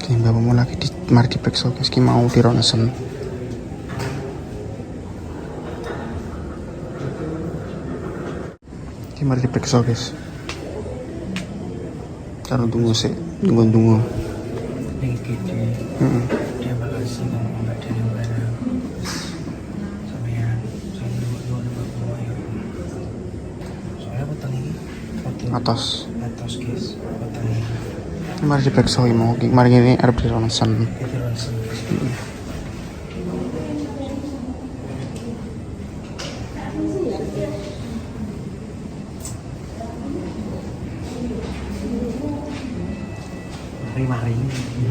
Oke, mbak mau lagi di mari diperiksa guys, ki mau di ronsen. Ki mari diperiksa guys. Cara tunggu sih, tunggu. Terima kasih Mbak dari mana sampean saya nuwun ya. Soalnya petang ini Atas guys, petang ini. Mari diperiksa mau, mari ini arep di ronsen.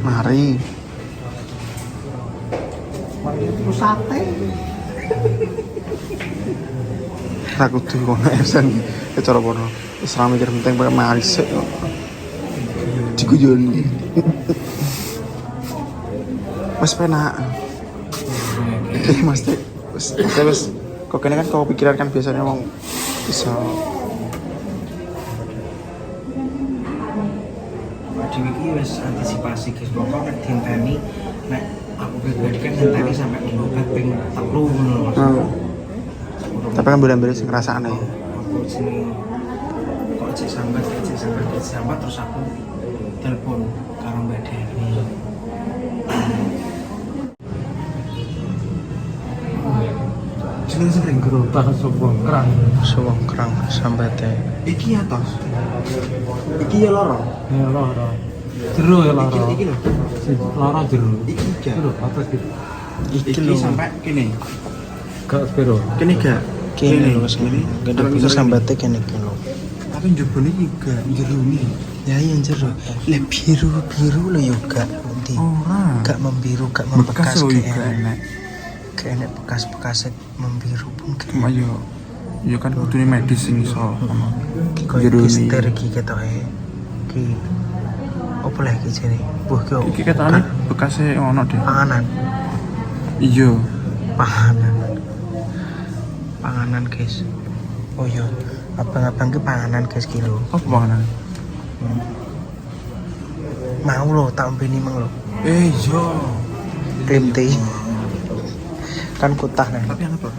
Mari. Itu sate. Aku tuh kono esen cara kono. Wis ra mikir penting pakai mari sik. Diguyoni. Mas penak. Mas wis kok kene kan kau pikiran kan biasanya mau bisa Iki wis antisipasi guys, pokok nek dinteni nek aku pribadi kan ngenteni sampai ngobat ping 3 ngono. Tapi kan bulan-bulan sing ngrasakne. Aku sini kok cek sambat terus aku telepon karo Mbak Dewi. Sering gerobak sewong kerang sambate. Iki atas. Iki ya loro. Ya loro. Jero ya loro. Iki lho. Loro jero. Iki Jero atas gitu. Iki sampai kene. Gak spiro. Kene gak? Kene lho kene. Gede piye sambate kene iki lho. Tapi njebone iki gak jero ini. Ya yang jero. Le biru lho yo gak nanti. Ora. Gak membiru, gak membekas Bekas kayak gak enak. kayak bekas-bekas membiru pun kayak. Cuma yo kan kudune medis sing iso. Ki koyo Jero ini. kister iki ketoke. Ki opo lah iki jene? Buh ki. Iki ketane bekasnya ono deh. Panganan. Iya. Panganan guys. Oh iya, abang-abang ki panganan guys kilo. Apa panganan? Mau lo tak ompeni mang lo. Iya. Green tea. Kan kutah nih. Tapi yang apa?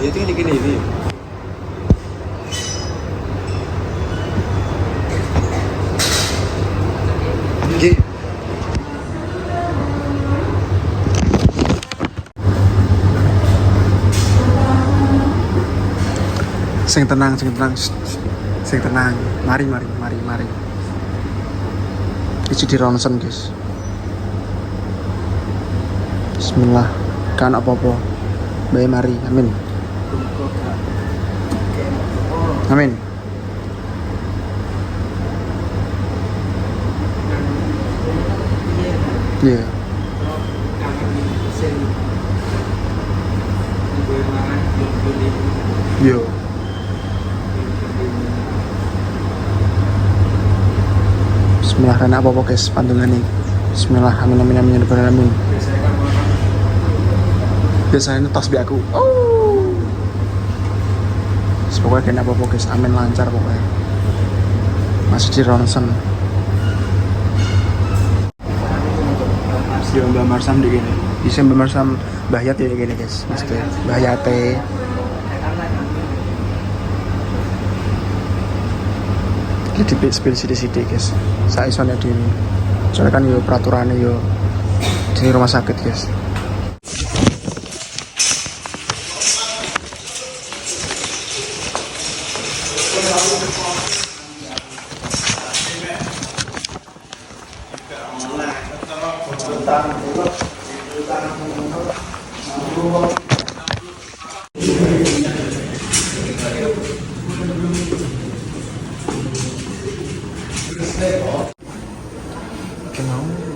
Itu kan gini. Oke. Sing tenang. Mari. Iki di ronsen, guys. Bismillah. Kan apa-apa. Bae mari. Amin. Amin. Iya. Yo. Bismillah karena apa guys pantungan ini. Bismillah amin ya rabbal alamin. Biasanya tasbih aku. Pokoknya kena apa guys, amin lancar pokoknya. Masih di ronsen. Masih Mbak Marsam di gini. Bisa Mbak Marsam Bahyat ya gini guys. Mesti Bahyate. Jadi spill sidik guys. Saya soalnya di ini. Soalnya kan yo peraturannya yo di rumah sakit guys. Kenal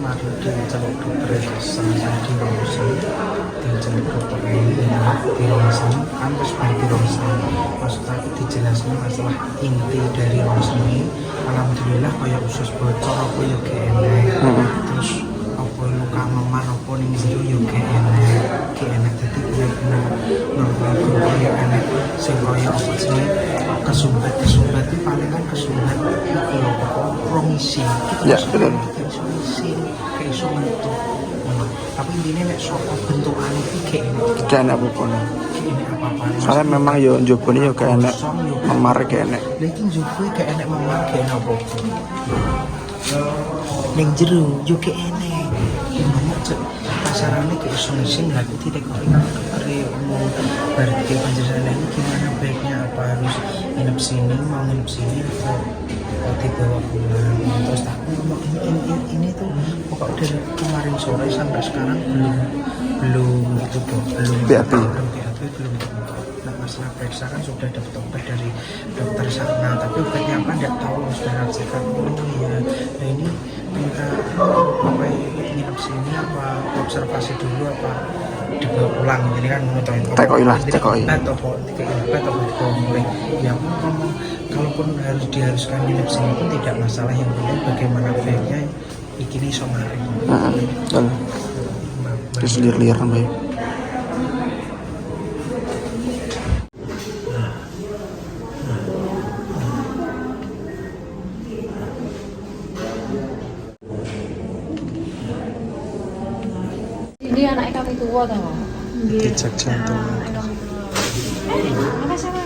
mari diceluk dokter sama di Rosen diceluk dokter ini di Rosen kan terus di Rosen maksud aku dijelasin masalah inti dari Rosen ini alhamdulillah kayak usus bocor apa ya kayak terus apa luka memar apa ning jero ya kayak enak jadi bener-bener normal kayak enak sing kaya apa sih kesumbat itu paling kan kesumbat itu promisi Ya, betul. kayak iso metu. Tapi intinya nek saka bentukane iki kayak ini. Kayak enak apa Kayak ini apa-apa. soalnya memang yo njobone yo kayak enak memar kayak enak. Lah iki njupuk kayak enak memang kayak enak apa. Ning jero yo kayak enak. Gimana cek pasarane kayak iso ngising lah aku tidak kepikir mau berarti penjelasan ini gimana baiknya apa harus nginep sini mau nginep sini atau dibawa pulang terus aku ngomong ini tuh pokok dari kemarin sore sampai sekarang belum itu dok belum BAB. belum nah masalah periksa kan sudah dapat obat dari dokter sana tapi obatnya apa tidak tahu sudah rasakan ya nah ini minta apa nginep sini apa observasi dulu apa dibawa pulang jadi kan menurut Tekoi lah, tekoi. atau mulai ya aku ngomong kalaupun harus diharuskan nginep sini pun tidak masalah yang penting bagaimana baiknya ikini somari Dan terus liar-liar kan baik. Ini anak kami tua tau. Dicek jantung. Apa sama?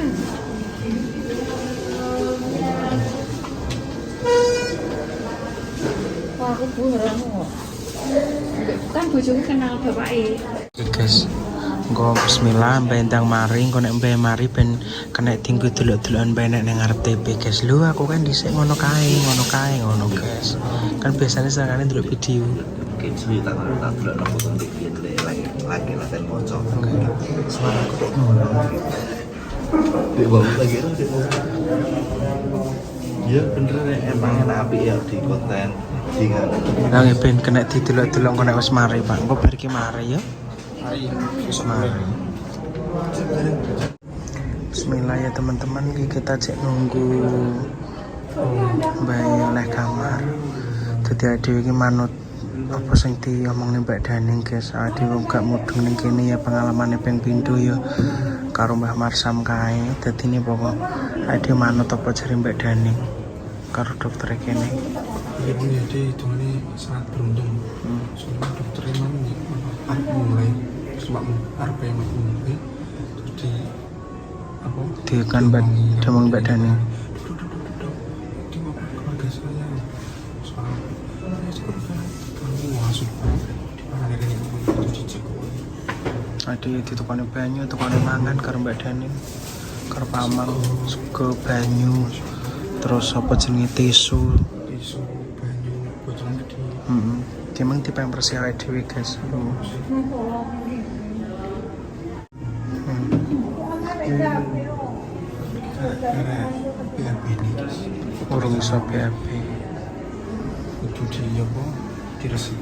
Wah, aku buron kok. Kan bojoku kenal bapake. guys nggo bismillah bentang mari engko nek mbe mari ben kena tinggu delok-delokan mbe nek nang ngarep TV guys lho aku kan dhisik ngono kae guys kan biasanya sakane ndelok video Kecil tak dulu aku tuh lagi latihan pocong. suara aku kok ngono Dia bawa lagi lah dia bawa. Iya bener emang enak api ya di konten dengan lah ben kena didelok-delok engko nek wis mari Pak engko bar iki mari ya wis mari bismillah ya teman-teman kita cek nunggu mbak oleh kamar dadi adewe iki manut apa sing diomongne Mbak Daning guys adewe gak mudeng ning kene ya pengalamane ping pindho ya karo Mbah Marsam kae dadi ini pokok adewe manut apa jare Mbak Daning karo dokter kene Ibu jadi hitungannya sangat beruntung. Soalnya dokter emang mulai sebab RP mulai terus di apa? dia kan Mbak Daning Di keluarga saya soal kamu masuk di mana dari itu cicik. adewe ditukane banyu tukane mangan karo Mbak Daning karo pamang sego banyu terus apa jenenge tisu Isu banyu bocoran gede. Emang tipe yang bersih awake dhewe guys. Karena BAB ini guys. Urung iso BAB. Itu di apa? Diresep.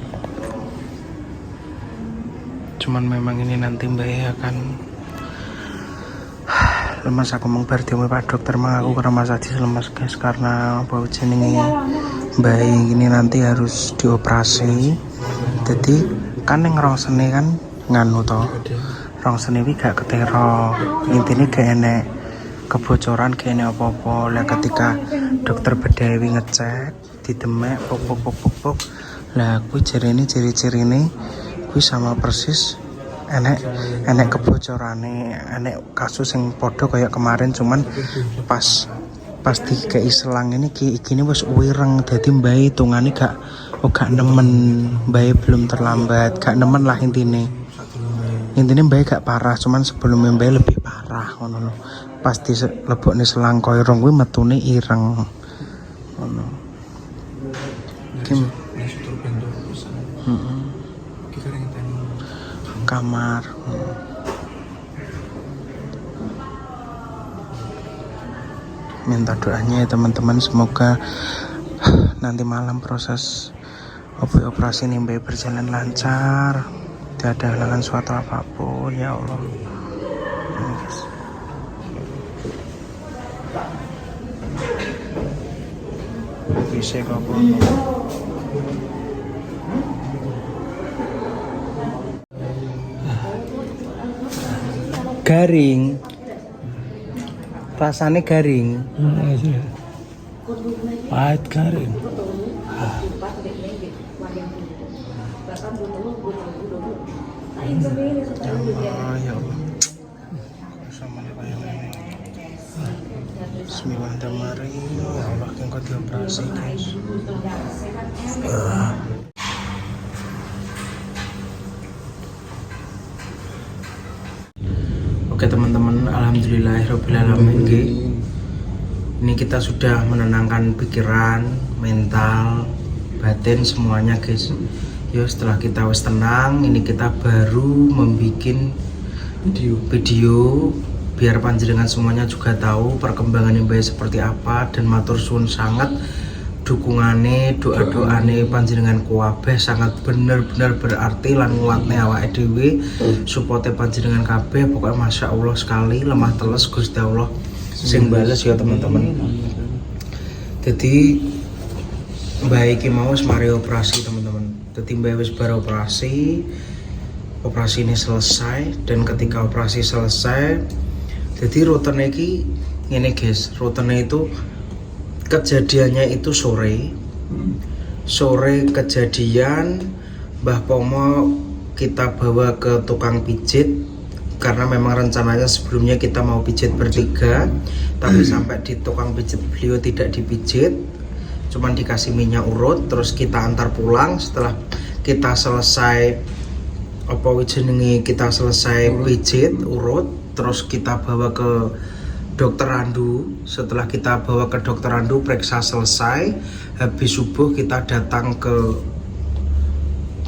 Cuman memang ini nanti Mbak ya akan lemas aku mau berdiam Pak dokter mengaku karena Mas Adis lemas guys karena bau jenenge Mbak ini nanti harus dioperasi. Jadi kan yang rongsene kan nganu to. Rongsene iki gak ketero. Intine gak enek kebocoran gak enek apa-apa. Lah ketika dokter bedawi ngecek didemek pok. Lah kuwi jarene ciri-cirine kuwi sama persis enek kebocorane, enek kasus yang podo kayak kemarin cuman pas dikei selang ini iki wis wireng dadi mbae hitungane gak nemen mbae belum terlambat gak nemen lah intine mbae gak parah cuman sebelumnya mbae lebih parah ngono lho pas dilebokne selang koyo rong kuwi metune ireng ngono kamar. Minta doanya ya teman-teman, semoga nanti malam proses operasi ini berjalan lancar, tidak ada halangan suatu apapun ya Allah. Ini guys. Bisa kok. Garing, rasanya garing. Pahit garing. Ya Allah. Bismillahirrahmanirrahim. Ya Allah, engkau dioperasi guys. Oke teman-teman, alhamdulillahirobbilalamin. Ini kita sudah menenangkan pikiran, mental, batin semuanya guys. Yo, setelah kita wis tenang, ini kita baru membuat video biar panjenengan semuanya juga tahu perkembangan yang baik seperti apa, dan matur suwun sangat dukungane, doa-doane panjenengan kuwabeh sangat bener-bener berarti lan nguatne awake dhewe supporte panjenengan kabeh. Pokoknya masya Allah sekali, lemah teles Gusti Allah sing bales ya teman-teman. Jadi baik mau mari operasi teman-teman. Jadi mbak wis bar operasi ini selesai, dan ketika operasi selesai jadi rutenya iki ngene guys, rutenya itu kejadiannya itu sore kejadian Mbah Pomo kita bawa ke tukang pijit, karena memang rencananya sebelumnya kita mau pijit bertiga, tapi sampai di tukang pijit beliau tidak dipijit, cuman dikasih minyak urut, terus kita antar pulang. Setelah kita selesai kita selesai pijit urut, terus kita bawa ke dokter Randu. Setelah kita bawa ke dokter Randu, periksa selesai, habis subuh kita datang ke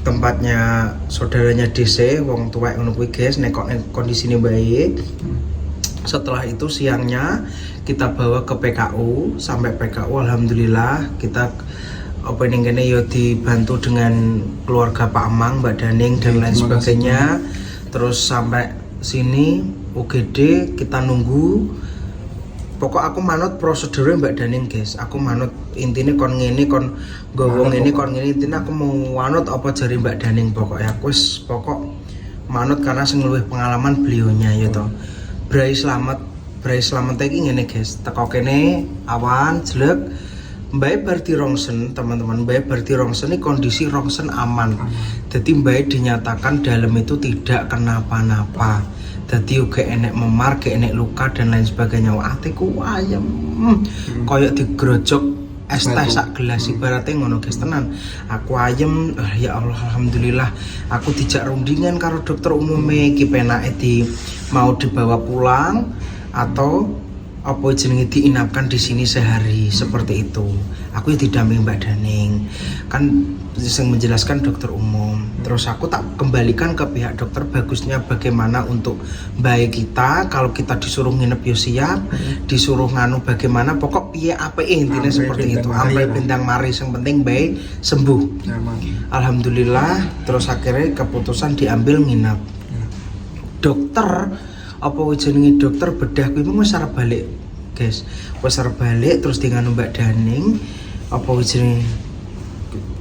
tempatnya saudaranya DC, wong tua ngono kuwi guys, nek kondisine baik. Setelah itu siangnya kita bawa ke PKU, sampai PKU alhamdulillah kita opening kene yo dibantu dengan keluarga Pak Amang, Mbak Daning dan lain sebagainya. Terus sampai sini UGD kita nunggu. Pokok aku manut prosedurnya Mbak Daning guys, aku manut intinya kon ngene kon gowong ini kon ngene, intinya aku mau manut apa jari Mbak Daning. Pokoknya aku pokok manut karena sing luwih pengalaman beliaunya ya toh. Brai selamat iki ngene guys, teko kene awan jelek Mbak bar di rongsen teman-teman. Mbak bar di rongsen ini kondisi rongsen aman. Jadi Mbak dinyatakan dalam itu tidak kenapa-napa. Jadi juga enek memar, enek luka dan lain sebagainya. Atiku ayam, koyok digerojok es teh sak gelas ibaratnya ngono guys tenan. Aku ayam, ya Allah alhamdulillah. Aku dijak rundingan karo dokter umumnya, ki penake mau dibawa pulang atau apa jenenge diinapkan di sini sehari seperti itu. Aku didampingi Mbak Daning, kan yang menjelaskan dokter umum. Terus aku tak kembalikan ke pihak dokter bagusnya bagaimana untuk baik kita. Kalau kita disuruh nginep yo siap, disuruh nganu bagaimana, pokok piye apa intinya seperti itu. Sampai bintang mari, yang penting baik sembuh. Alhamdulillah. Terus akhirnya keputusan diambil nginep. Dokter apa jenenge dokter bedah kuwi wis arep balik guys, wis arep balik. Terus dengan Mbak Daning apa jenenge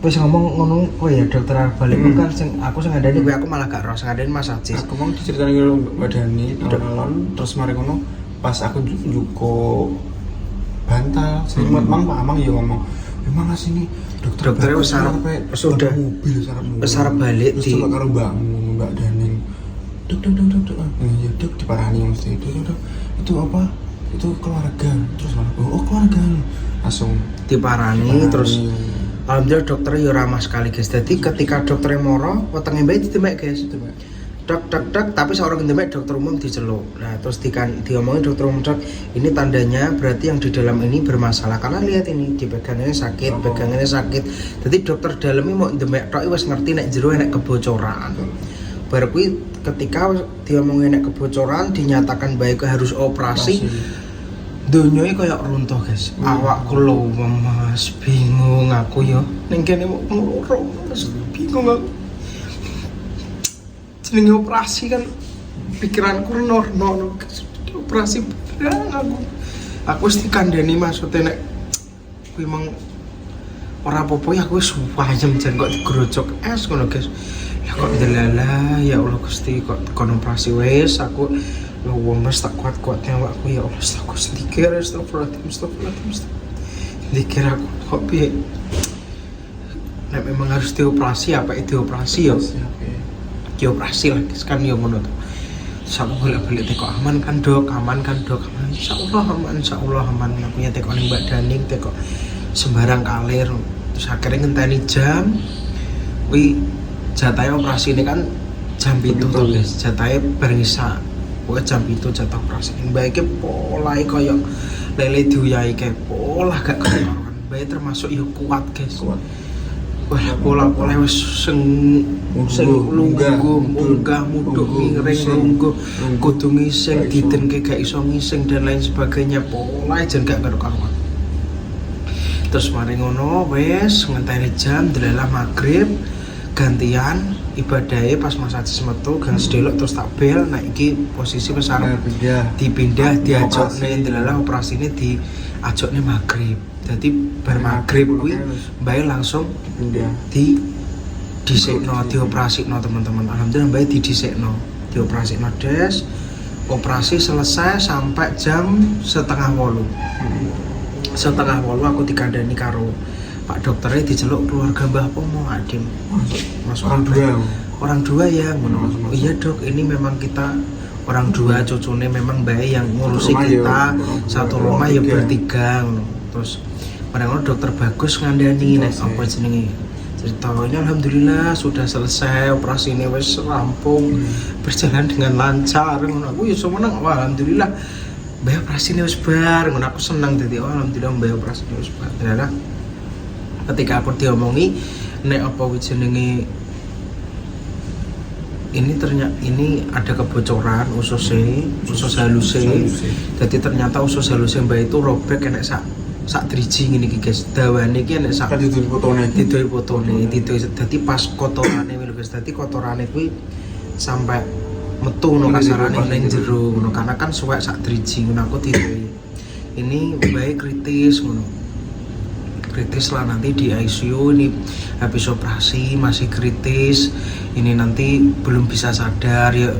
wis ngomong ngono, oh ya dokter arep balik kan sing aku sing ngandani kuwi, aku malah gak ro sing ngandani Mas Ajis. Aku mau diceritani karo Mbak Dani alon, terus mari ngono pas aku njuko bantal sing mang Pak Amang ya ngomong, "Memang asine dokter wis arep sudah mobil wis arep balik di karo Mbak Daning. Dok, ya dok diparani mesti dok, itu apa? Itu keluarga. Terus oh keluarga, langsung diparani. Terus alhamdulillah dokter ya ramah sekali guys. Jadi ketika dokter moro, wetenge bae ditemek guys. Dok, tapi seorang ngedemek dokter umum diceluk. Nah terus diomongin dokter umum, dok ini tandanya berarti yang di dalam ini bermasalah, karena lihat ini dipegangannya sakit, pegangannya sakit. Jadi dokter dalam ini mau ngedemek tok wis ngerti nek jero enek kebocoran. Bar kuwi ketika diomongin nek kebocoran dinyatakan baik harus operasi. Dunia ini kayak runtuh guys. Awakku lemas, bingung aku yo. Ning kene ngeloro, bingung aku. Jenenge operasi kan pikiranku norno operasi beneran aku. Aku mesti kandhani maksudnya nek kuwi emang ora apa-apa ya aku wis wayem jan kok digrojok es ngono guys. Ya kok delala ya Allah Gusti kok kon operasi wis aku ya wong mas tak kuat-kuatnya awakku ya Allah aku sedikit astagfirullahaladzim dikira aku kok piye nek memang harus dioperasi apa itu dioperasi ya dioperasi lah kan ya ngono to. Aku bolak-balik teko aman kan dok insyaallah aman aku ya teko ning Mbak Daning teko sembarang kalir terus akhirnya ngenteni jam kuwi jatahnya operasi ini kan jam 7 tuh guys jatahnya bareng isa pokoknya jam 7 jatah operasi ini baiknya pola kayak lele diuyai kayak pola gak karuan baiknya termasuk ya kuat guys wah pola-pola wis sing munggah muduk miring lungguh kudu ngising ditenke gak iso ngising dan lain sebagainya pola jan gak karuan. Terus mari ngono wis ngenteni jam delalah magrib gantian ibadahnya pas Mas Ajis metu gang sedelok terus tak bel nah iki posisi wis arep dipindah diajokne delalah operasine diajokne magrib. Jadi bar magrib kuwi mbae langsung disekno dioperasino teman-teman. Alhamdulillah mbae didhisikno dioperasino des operasi selesai sampai jam 7:30 aku dikandani karo Pak dokternya diceluk keluarga Mbah Pomo Adim masuk orang dua ya iya dok ini memang kita orang dua cucune memang baik yang ngurusi kita satu rumah ya bertiga terus padahal dokter bagus ngandani nek apa jenenge ceritanya alhamdulillah sudah selesai operasi ini wis rampung berjalan dengan lancar aku ya seneng wah alhamdulillah mbak operasi ini wis bar aku seneng dadi alhamdulillah mbak operasi ini wis bar ternyata ketika aku diomongi nek apa jenenge ini ternyata ini ada kebocoran usus halusnya jadi ternyata usus halusnya mbak itu robek kena sak driji ngene iki guys dawane iki nek sak didoi fotone dadi pas kotorane lho guys dadi kotorane kuwi sampai metu no kasarane ning jero ngono karena kan suwek sak driji ngono aku didoi ini baik kritis ngono kritis lah nanti di ICU ini habis operasi masih kritis ini nanti belum bisa sadar ya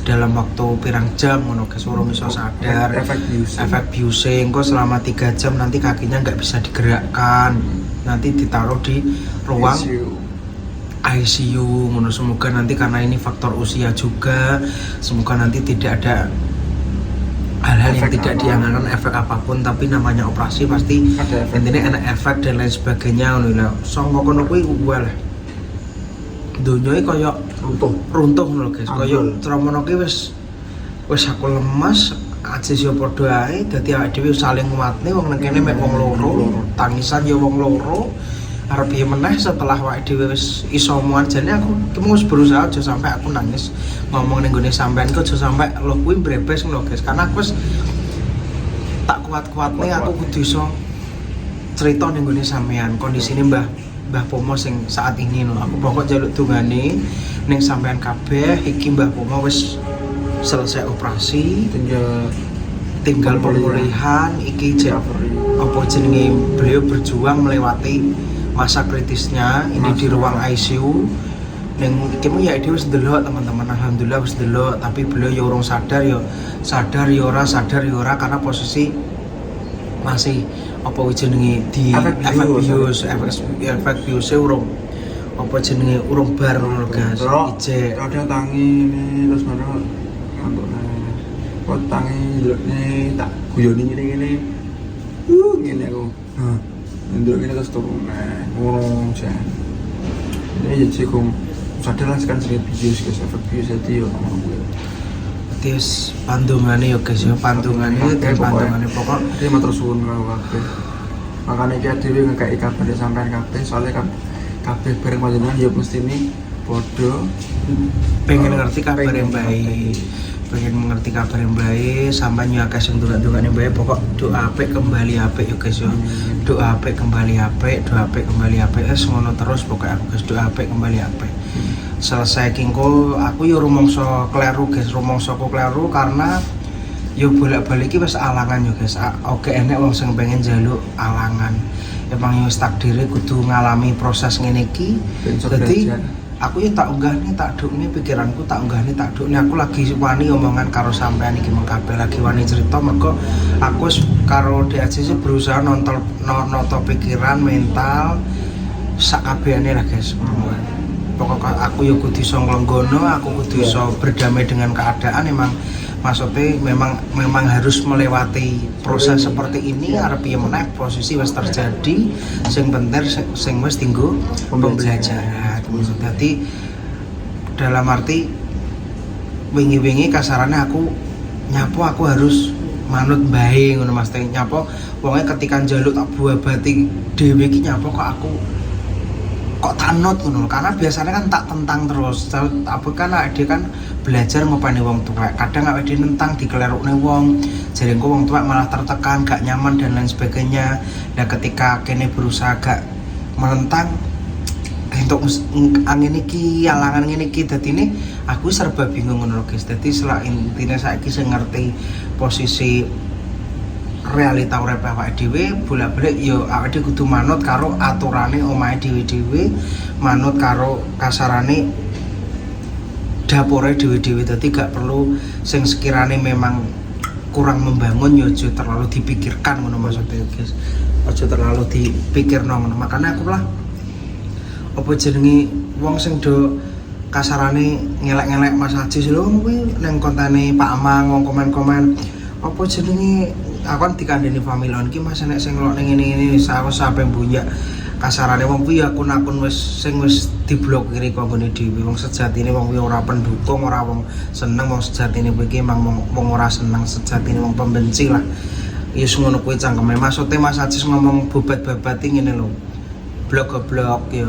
dalam waktu pirang jam ngono guys urung iso sadar efek biuse engko selama 3 jam nanti kakinya nggak bisa digerakkan nanti ditaruh di ruang ICU ngono semoga nanti karena ini faktor usia juga semoga nanti tidak ada hal-hal yang tidak diangankan efek apapun tapi namanya operasi pasti intinya enak efek dan lain sebagainya ngono lho sangka kono kuwi walah dunia ini kayak runtuh lho guys kayak tramono ki wis aku lemas aja sih podo ae dadi awake dhewe saling nguatne wong nang kene mek wong loro tangisan ya wong loro arep piye meneh setelah awake dhewe wis iso muat jane aku wis berusaha aja sampai aku nangis ngomong ning gone sampean kok aja sampai lho kuwi mbrebes lho guys karena aku wis tak kuat-kuatne aku kudu iso cerita ning gone sampean kondisine Mbah Pomo sing saat ini lho aku pokok jaluk dungane ning sampean kabeh iki Mbah Pomo wis selesai operasi tinggal pemulihan iki apa jenenge beliau berjuang melewati masa kritisnya ini di ruang ICU ning iki ya dhewe wis ndelok teman-teman alhamdulillah wis ndelok tapi beliau ya urung sadar ya sadar ya ora karena posisi masih apa jenenge di efek bius urung apa jenenge urung bar ngono guys ijek ada tangi ini terus mana kok tangi ndelokne tak guyoni ngene ngene aku nduk ngene terus turun ngono jan ini jadi kok sadar lah kan sering bius guys efek bius jadi yo tes pandungane ya guys ya pandungane pokok dia matur suwun kabeh makane iki dhewe ngekeki kabar sampean kabeh soalnya kan kabeh bareng panjenengan ya mesti ini Podo pengen ngerti kabar yang baik, pengen mengerti kabar yang baik, sampai nyuaka sing donga-dongane baik. Pokok doa apik kembali apik yo guys yo. Doa apik kembali apik, doa apik kembali apik. Ngono terus pokoknya aku guys, doa apik kembali apik. Selesai kingko aku yo rumangsa kleru guys, rumangsaku kleru karena yo bolak-balik iki wis alangan yo guys. Oke enek wong sing pengen njaluk alangan. Emang yo takdire kudu ngalami proses ngene iki. Dadi aku ya tak unggah nih, tak duk nih pikiranku, tak unggah nih, tak duk nih. Aku lagi wani omongan karo sampean iki mengkabe, lagi wani cerita mergo aku karo DAC berusaha noto pikiran, mental sak kabehane lah guys. Pokoknya aku ya kudu iso nglenggono, aku kudu iso berdamai dengan keadaan. Emang maksudnya memang harus melewati proses seperti ini. Arep piye meneh posisi wis terjadi, sing penting sing wis tinggo pembelajaran. Jadi dalam arti wingi-wingi kasarannya aku nyapo aku harus manut bae ngono Mas. Nyapo wonge ketika njaluk tak buabati dhewe iki nyapo kok tanut ngono. Karena biasanya kan tak tentang terus. Apa kan dia kan belajar ngopeni wong tua. Kadang awake dhewe nentang dikelerukne wong. Jarengku wong tua malah tertekan, gak nyaman dan lain sebagainya. Nah ketika kene berusaha gak menentang untuk angin iki, alangan ngene iki, dadi ini aku serba bingung ngono guys. Dadi selain intine saiki sing ngerti posisi realita urip awake dhewe, bolak-balik yo awake dhewe kudu manut karo aturane omahe dhewe-dhewe, manut karo kasarane dapure dhewe-dhewe. Dadi gak perlu sing sekirane memang kurang membangun yo aja terlalu dipikirkan ngono maksudnya guys. Aja terlalu dipikirno ngono. Makanya aku lah apa jenenge wong sing do kasarane ngelek-ngelek Mas Haji lho kuwi nang kontane Pak Amang wong komen-komen apa jenenge aku kan dikandani family iki Mas nek sing ngelok ning ngene aku sampe bunyak kasarane wong kuwi akun-akun wis sing wis diblokir kok nggone dhewe. Wong sejatine wong kuwi ora pendukung, ora wong seneng, wong sejatine kuwi iki emang wong ora seneng, sejatine wong pembenci lah. Ya ngono kuwi cangkeme. Maksude Mas Haji ngomong bobat-babati ngene lho. Blok-blok ya.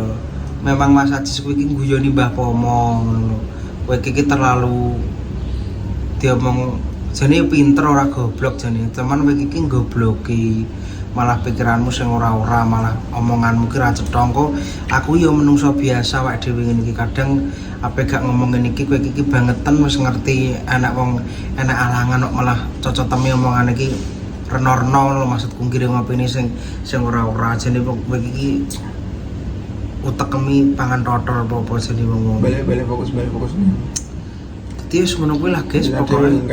Memang Mas Haji kuwi iki guyoni Mbah Pomo ngono. Kowe iki terlalu diomong jane pinter ora goblok jane. Teman kowe iki gobloki. Malah pikiranmu sing ora-ora, malah omonganmu ki ra cetha. Aku ya menungso biasa awake dhewe ngene iki. Kadang ape gak ngomong ngene iki kowe iki bangetan wis ngerti anak wong enak alangan kok malah cocoteme omongan iki reno-reno lho maksudku ngirim opini sing ora-ora jane kowe iki utekemi pangan rotor apa-apa jadi wong. Balik fokus nih. Dadi wis ngono kuwi lah guys, pokoke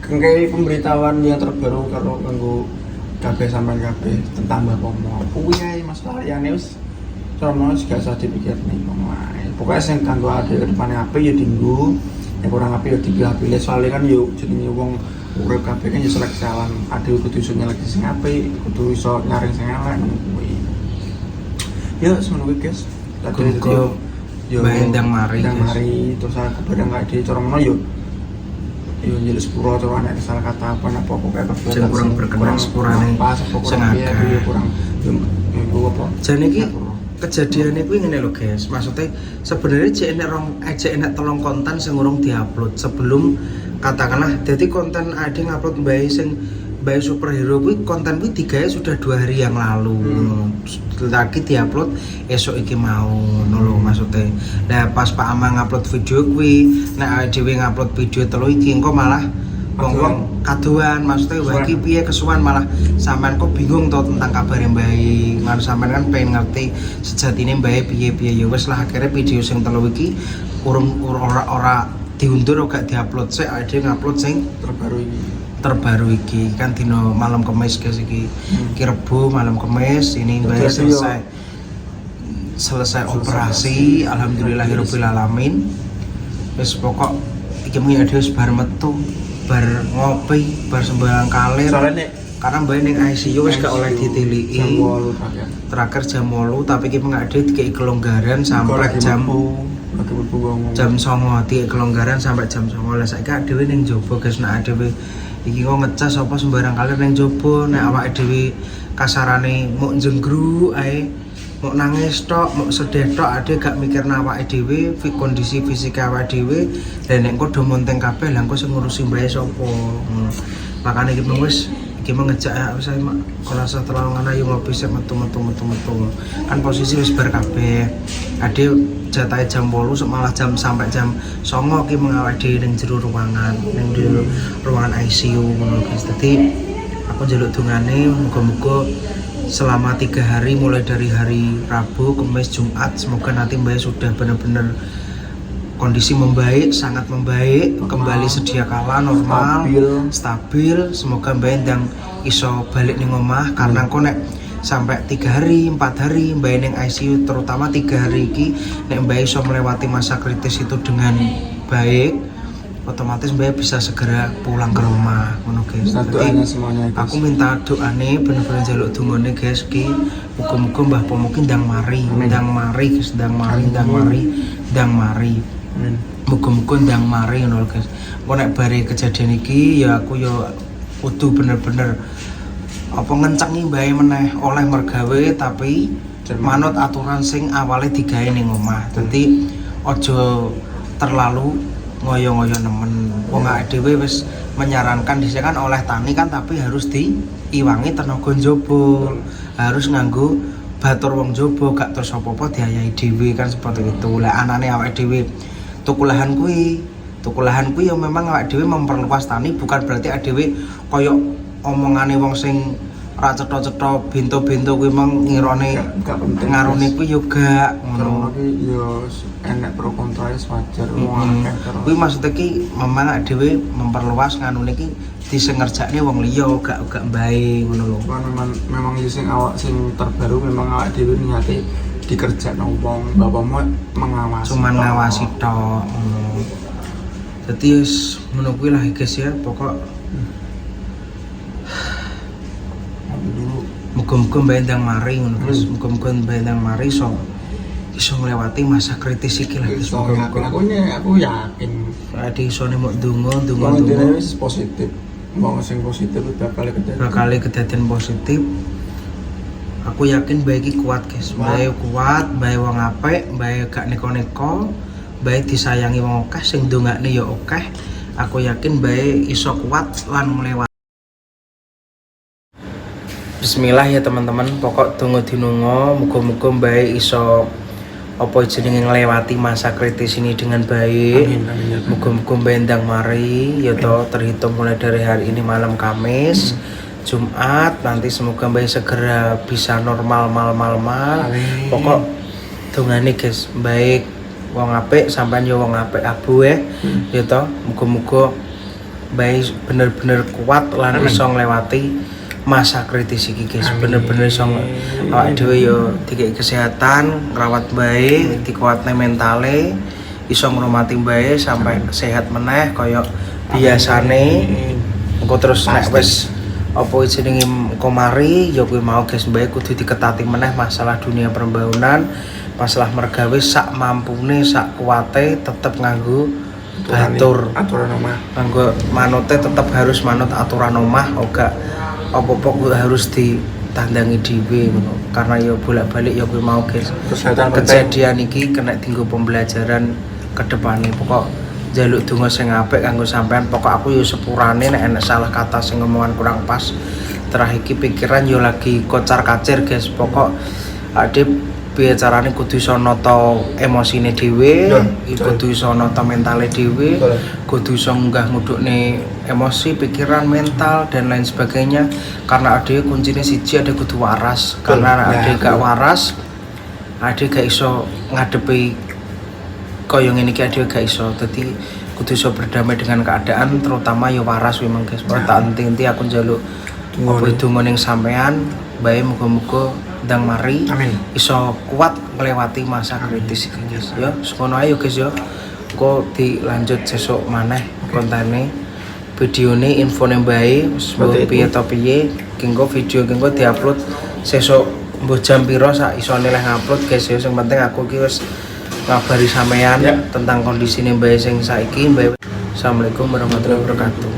kayak pemberitahuan yang terbaru karo kanggo kabeh sampean kabeh tentang Mbah Pomo. Kuwi ae masalah liyane wis sono gak usah dipikirne ngono ae. Pokoke sing kanggo ade ke depane apik ya dienggo, nek kurang apik ya dipilih-pilih. Soalnya kan yo jenenge wong urip kabeh kan ya seleksi alam. Ade kudu iso nyeleksi sing apik, kudu iso nyaring sing elek ngono kuwi. Ya semono guys. Tadi yo ndang mari terus aku bareng gak di cara ngono yo jadi sepuro atau anak salah kata apa pokoknya kurang berkenan sepurane sing akeh kurang apa jane iki kejadian kuwi ngene lho guys. Maksudnya sebenarnya jek enek tolong konten sing urung diupload sebelum katakanlah jadi konten ada ngupload mbae sing mbae superhero kuwi konten kuwi digawe sudah 2 hari yang lalu. Lagi diupload esok iki mau ngono maksudnya. Nah pas Pak Amang ngupload video kuwi, nek dhewe ngupload video telu iki engko malah wong-wong kadoan maksudnya wah iki piye kesuwan malah sampean kok bingung to tentang kabar yang baik. Lan sampean kan pengen ngerti sejatine baik piye-piye ya wis lah akhirnya video sing telu iki ora diundur gak diupload sik ade ngupload sing terbaru iki kan dino malam Kamis guys iki. Iki Rebo malam Kamis ini bae selesai operasi alhamdulillahirabbil alamin. Wis pokok iki mung ada wis bar metu, bar ngopi, bar sembarang kalir. Karena mbak ning ICU wis gak oleh ditiliki. Terakhir jam 8 tapi iki pengade dikei kelonggaran sampai jam 9 dikei kelonggaran sampai jam 9. Saiki dhewe ning njaba guys nek dhewe iki kok ngecas apa sembarang kali ning jaba nek awake dhewe kasarane mok jenggru ae mau nangis tok, mau sedih tok, ade gak mikirna awake dhewe, kondisi fisik awake dhewe, dan nek engko do monteng kabeh, lah engko sing ngurusi mbae sapa. Makane iki wis iki ngejak ya wis mak ora usah terlalu ngana yo ngopi sik metu. Kan posisi wis bar kabeh. Ade jatahe jam 8 malah jam sampai jam 09 ki mengawake dhewe ning jero ruangan, ning ruangan ICU ngono guys. Dadi aku njaluk dongane muga-muga selama 3 hari mulai dari hari Rabu, Kamis, Jumat semoga nanti Mbak sudah benar-benar kondisi membaik, sangat membaik, kembali sedia kala normal, stabil. Semoga Mbak ndang iso balik ning omah karena engko nek sampai 3 hari, 4 hari Mbak ning ICU terutama 3 hari iki nek Mbak iso melewati masa kritis itu dengan baik otomatis Mbak bisa segera pulang ke rumah ngono guys. Jadi aku minta doane bener-bener njaluk dongane guys ki muga-muga Mbah Pomo ki ndang mari guys, ndang mari. Muga-muga ndang mari ngono guys. Engko nek bare kejadian iki ya aku ya kudu bener-bener apa ngencengi Mbah meneh oleh mergawe tapi manut aturan sing awale digawe ning omah. Dadi aja terlalu ngoyo-ngoyo nemen. Wong awake dhewe wis menyarankan dhisik kan oleh tani kan tapi harus diiwangi tenaga njaba. Harus nganggo batur wong njaba gak terus apa-apa diayahi dhewe kan seperti itu. Lah anane awake dhewe tuku lahan kuwi ya memang awake dhewe memperluas tani bukan berarti awake dhewe koyo omongane wong sing ra cetha-cetha bento-bento kuwi meng ngirone ngarone kuwi yo gak ngono iki yo enek pro kontra wajar wong akeh kuwi maksud iki memang dhewe memperluas nganune iki disengerjakne wong liya gak mbae ngono lho. Memang sing awak sing terbaru memang awak dhewe niate dikerjakno wong bapakmu mengawasi cuman ngawasi tok ngono. Dadi wis ngono kuwi lah guys ya pokok muga-muga Mbak ndang mari ngono guys. Muga-muga Mbak ndang mari iso melewati masa kritis iki lah guys. Aku yakin ade isone mok ndonga wis positif. Wong sing positif bakal kedadian positif. Aku yakin Mbak iki kuat guys. Mbak kuat, Mbak wong apik, Mbak gak neko-neko, Mbak disayangi wong akeh sing ndongakne ya akeh. Aku yakin Mbak iso kuat lan melewati. Bismillah ya teman-teman, pokok tunggu dinungo, muga-muga Mbak iso apa jenenge nglewati masa kritis ini dengan baik. Muga-muga Mbak ndang mari ya toh terhitung mulai dari hari ini malam Kamis, Jumat nanti semoga Mbak segera bisa normal mal. Pokok dongane guys, baik wong apik sampean yo wong apik abu ya toh. Muga-muga Mbak bener-bener kuat lan iso nglewati masa kritis iki guys. Bener-bener iso awake dhewe yo dikek kesehatan, ngrawat bae, dikuatne mentale, iso ngrumati bae sampai sehat meneh kaya biasane. Engko terus nek wis apa jenenge engko mari ya kuwi mau guys bae kudu diketati meneh masalah dunia perbangunan, masalah mergawe sak mampune, sak kuate tetep nganggo aturan omah. Nganggo manute tetep harus manut aturan omah, ora apa-apa harus ditandangi dhewe ngono. Karena ya bolak-balik ya kuwi mau guys. Kejadian iki kena dienggo pembelajaran ke depane. Pokok njaluk donga sing apik kanggo sampean. Pokok aku ya sepurane nek enek salah kata sing ngomongan kurang pas. Terakhir iki pikiran yo lagi kocar-kacir guys. Pokok ade piye carane kudu iso nata emosine dhewe, kudu iso nata mentale dhewe, kudu iso ngunggah ngudukne emosi, pikiran, mental dan lain sebagainya. Karena ade kuncine siji ade kudu waras. Karena ade gak waras, ade gak iso ngadepi koyo ngene iki ade gak iso. Dadi kudu iso berdamai dengan keadaan terutama ya waras memang guys. Tak enti aku njaluk apa donga ning sampean, bae muga-muga ndang mari iso kuat melewati masa kritis iki guys ya. Semono ae guys ya. Kok dilanjut sesuk maneh kontene videone infone bae wis piye to piye. Kengko video kengko diupload sesuk mbuh jam pira sak isone leh ngupload guys ya. Sing penting aku iki wis ngabari sampean tentang kondisine bae sing saiki. Assalamualaikum warahmatullahi wabarakatuh.